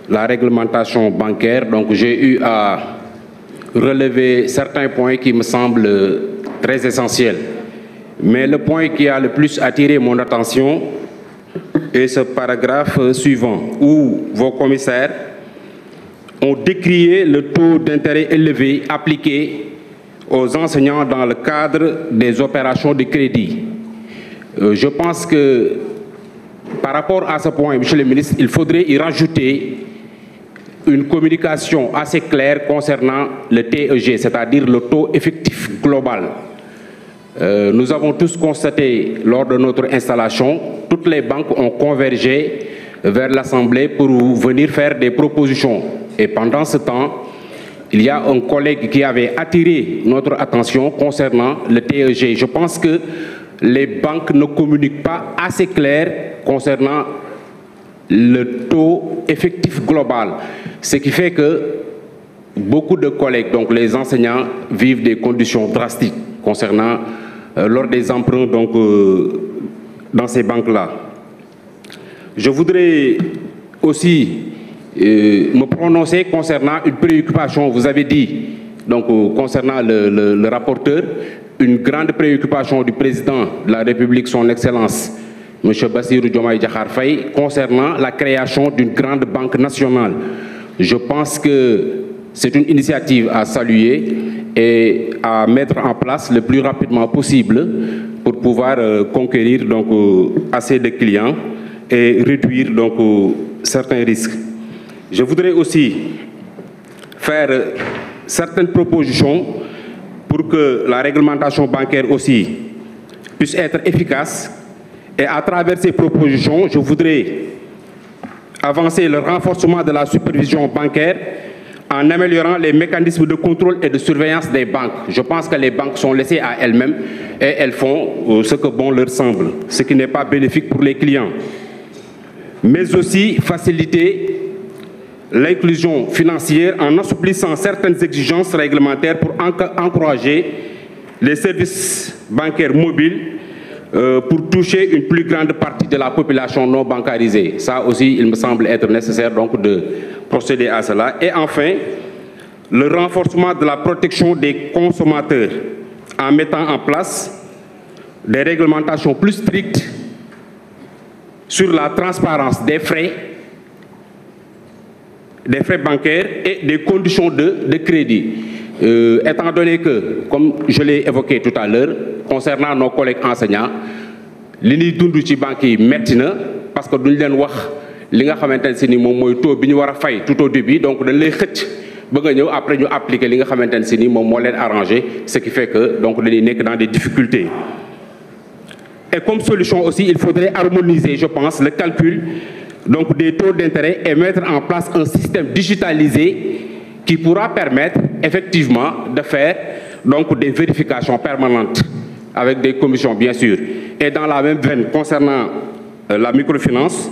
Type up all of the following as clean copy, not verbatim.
la réglementation bancaire, donc j'ai eu à relever certains points qui me semblent très essentiels. Mais le point qui a le plus attiré mon attention est ce paragraphe suivant, où vos commissaires ont décrié le taux d'intérêt élevé appliqué aux enseignants dans le cadre des opérations de crédit. Je pense que par rapport à ce point, Monsieur le ministre, il faudrait y rajouter une communication assez claire concernant le TEG, c'est-à-dire le taux effectif global. Nous avons tous constaté lors de notre installation, toutes les banques ont convergé vers l'Assemblée pour venir faire des propositions. Et pendant ce temps, il y a un collègue qui avait attiré notre attention concernant le TEG. Je pense que les banques ne communiquent pas assez clair concernant le taux effectif global. Ce qui fait que beaucoup de collègues, donc les enseignants, vivent des conditions drastiques concernant lors des emprunts donc, dans ces banques-là. Je voudrais aussi me prononcer concernant une préoccupation, vous avez dit, donc concernant le rapporteur, une grande préoccupation du président de la République, son Excellence, M. Bassirou Diomaye Diakhar Faye, concernant la création d'une grande banque nationale. Je pense que c'est une initiative à saluer et à mettre en place le plus rapidement possible pour pouvoir conquérir donc, assez de clients et réduire donc, certains risques. Je voudrais aussi faire certaines propositions pour que la réglementation bancaire aussi puisse être efficace. Et à travers ces propositions, je voudrais avancer le renforcement de la supervision bancaire en améliorant les mécanismes de contrôle et de surveillance des banques. Je pense que les banques sont laissées à elles-mêmes et elles font ce que bon leur semble, ce qui n'est pas bénéfique pour les clients. Mais aussi faciliter l'inclusion financière en assouplissant certaines exigences réglementaires pour encourager les services bancaires mobiles pour toucher une plus grande partie de la population non bancarisée. Ça aussi, il me semble être nécessaire donc de procéder à cela. Et enfin, le renforcement de la protection des consommateurs en mettant en place des réglementations plus strictes sur la transparence des frais bancaires et des conditions de crédit. Étant donné que, comme je l'ai évoqué tout à l'heure, concernant nos collègues enseignants, li ñuy dund ci banques yi metti na parce que duñ leen wax li nga xamante ne si ni moom mooy taux bi ñu war a fay tout au début, donc dañ lay xëcc ba nga ñëw après ñu appliquer li nga xamante ne si ni moom moo leen arrangé, ce qui fait que donc dañuy nekk dans des difficultés. Et comme solution aussi, il faudrait harmoniser, je pense, le calcul donc des taux d'intérêt et mettre en place un système digitalisé qui pourra permettre effectivement de faire donc des vérifications permanentes avec des commissions bien sûr. Et dans la même veine, concernant la microfinance,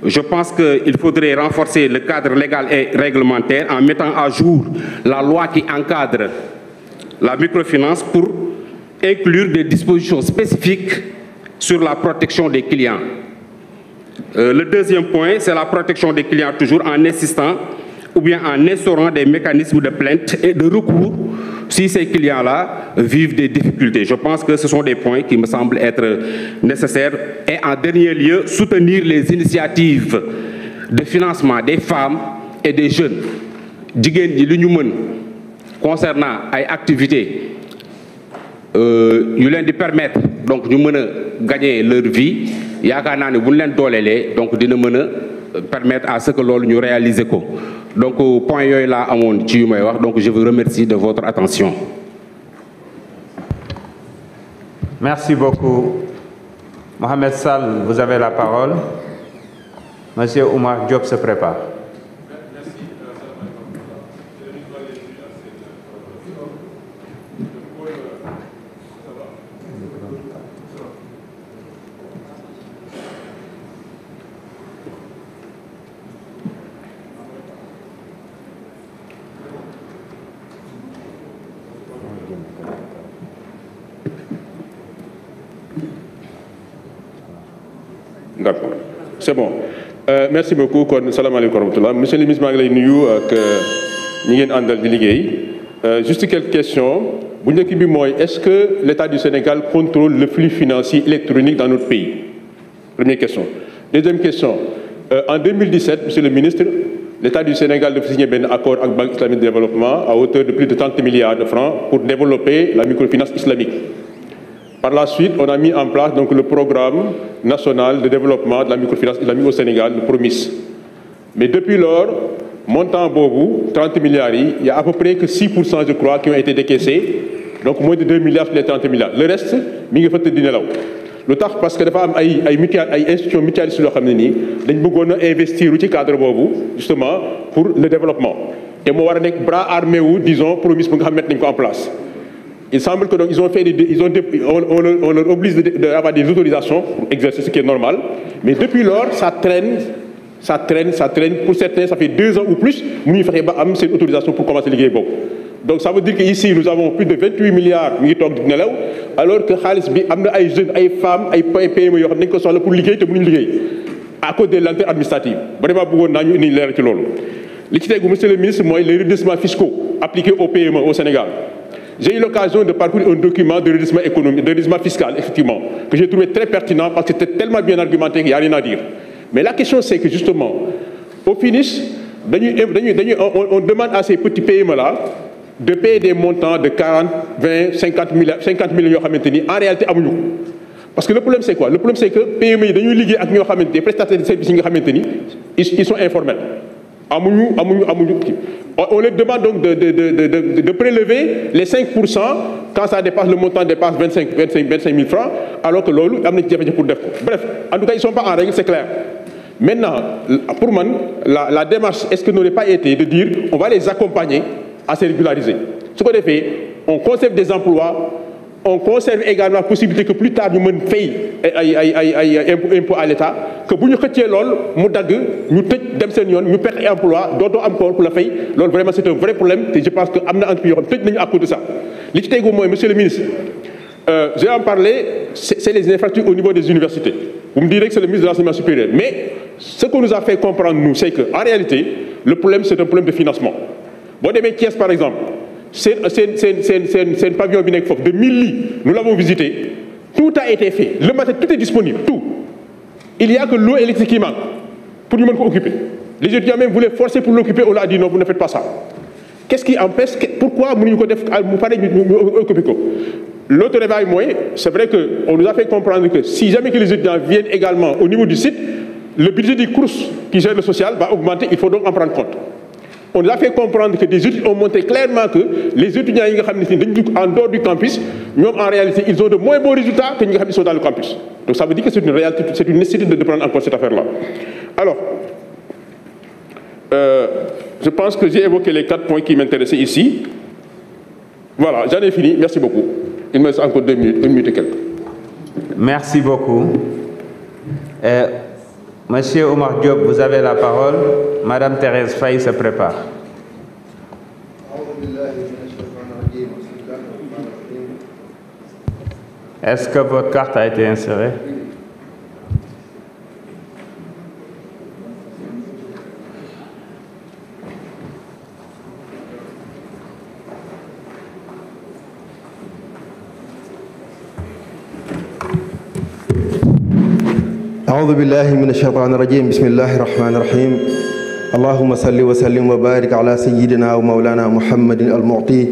je pense qu'il faudrait renforcer le cadre légal et réglementaire en mettant à jour la loi qui encadre la microfinance pour inclure des dispositions spécifiques sur la protection des clients. Le deuxième point, c'est la protection des clients, toujours en insistant ou bien en instaurant des mécanismes de plainte et de recours si ces clients-là vivent des difficultés. Je pense que ce sont des points qui me semblent être nécessaires. Et en dernier lieu, soutenir les initiatives de financement des femmes et des jeunes. Jigéen ñi lu ñu mën concernant ay activités yu leen di permettre donc ñu mën a gagner leur vie yaakaar naa ne bu ñu leen dooleelee donc dina mën a permettre à ce que loolu ñu réaliser ko. Donc point yooyu laa amoon ci yu may wax, donc je vous remercie de votre attention. Merci beaucoup. Mohamed Sall, vous avez la parole. Monsieur Oumar Diop se prépare. D'accord, c'est bon. Merci beaucoup. Salam alaikum. Monsieur le ministre, juste quelques questions. Est-ce que l'État du Sénégal contrôle le flux financier électronique dans notre pays? Première question. Deuxième question. En 2017, monsieur le ministre, l'État du Sénégal a signé un accord avec la Banque islamique de développement à hauteur de plus de 30 milliards de francs pour développer la microfinance islamique. Par la suite, on a mis en place donc, le programme national de développement de la microfinance islamique au Sénégal, le PROMIS. Mais depuis lors, montant Bobu, 30 milliards, il y a à peu près que 6%, je crois, qui ont été décaissés. Donc moins de 2 milliards sur les 30 milliards. Le reste, il faut le temps parce que dafa am ay institutions mutualistes yoo xam ne nii dañ bëggoon a investir ci cadre boobu justement pour le développement te moo war a nekk bras armé wu disons PROMIS bu nga xam ne mettre nañ ko en place. Il semble que donc ils ont fait on leur oblige d'avoir des autorisations pour exercer ce qui est normal, mais depuis lors ça traîne. Pour certains, ça fait 2 ans ou plus, nous il faudrait avoir cette autorisation pour commencer les guerres. Donc ça veut dire qu'ici nous avons plus de 28 milliards alors que Khalis bi amna ay jeunes, ay femmes, ay PME yo xamné ko soxla pour liggéey te mënuñ liggéey à cause des lenteurs administratives. Vraiment bëggoon nañu indi leer ci lolu. Li ci téggu monsieur le ministre moy les redressements fiscaux appliqués aux PME au Sénégal. J'ai eu l'occasion de parcourir un document de redressement économique, de redressement fiscal effectivement, que j'ai trouvé très pertinent parce que c'était tellement bien argumenté qu'il n'y a rien à dire. Mais la question c'est que justement, au finish, on demande à ces petits PME-là de payer des montants de 40, 20, 50 millions en réalité, parce que le problème c'est quoi? Le problème c'est que PME, des prestataires de services, ils sont informels. On leur demande donc de prélever les 5% quand ça dépasse le montant dépasse 25 000 francs, alors que l'eau a pour def. Bref, en tout cas, ils ne sont pas en règle, c'est clair. Maintenant, pour moi, la démarche, est-ce que n'aurait pas été de dire on va les accompagner à se régulariser? Ce qu'on a fait, on conserve des emplois, on conserve également la possibilité que plus tard nous payons impôts à l'État, que si nous faisons nous perdons emploi, d'autres encore pour la paye. Vraiment, c'est un vrai problème et je pense que nous avons à cause de ça. Monsieur le ministre, j'ai en parlé, c'est les infrastructures au niveau des universités. Vous me direz que c'est le ministre de l'Enseignement supérieur. Mais ce qu'on nous a fait comprendre, nous, c'est qu'en réalité, le problème, c'est un problème de financement. Bon, des Thiès, par exemple, c'est un pavillon de 1000 lits. Nous l'avons visité. Tout a été fait. Le matin, tout est disponible. Tout. Il n'y a que l'eau électrique qui manque pour nous occuper. Les étudiants même voulaient forcer pour l'occuper. On a dit non, vous ne faites pas ça. Qu'est-ce qui empêche? Pourquoi nous occuper? L'autre réveil, c'est vrai qu'on nous a fait comprendre que si jamais que les étudiants viennent également au niveau du site, le budget du CROUS qui gère le social va augmenter, il faut donc en prendre compte. On nous a fait comprendre que des études ont montré clairement que les étudiants en dehors du campus, en réalité, ils ont de moins bons résultats que ceux qui sont dans le campus. Donc ça veut dire que c'est une réalité, c'est une nécessité de prendre en compte cette affaire-là. Alors, je pense que j'ai évoqué les 4 points qui m'intéressaient ici. Voilà, j'en ai fini. Merci beaucoup. Il me reste encore 2 minutes, 1 minute et quelques. Merci beaucoup. Monsieur Omar Diop, vous avez la parole. Madame Thérèse Faye se prépare. Est-ce que votre carte a été insérée? أعوذ بالله من الشيطان الرجيم بسم الله الرحمن الرحيم اللهم صل وسلم وبارك على سيدنا ومولانا محمد المعطي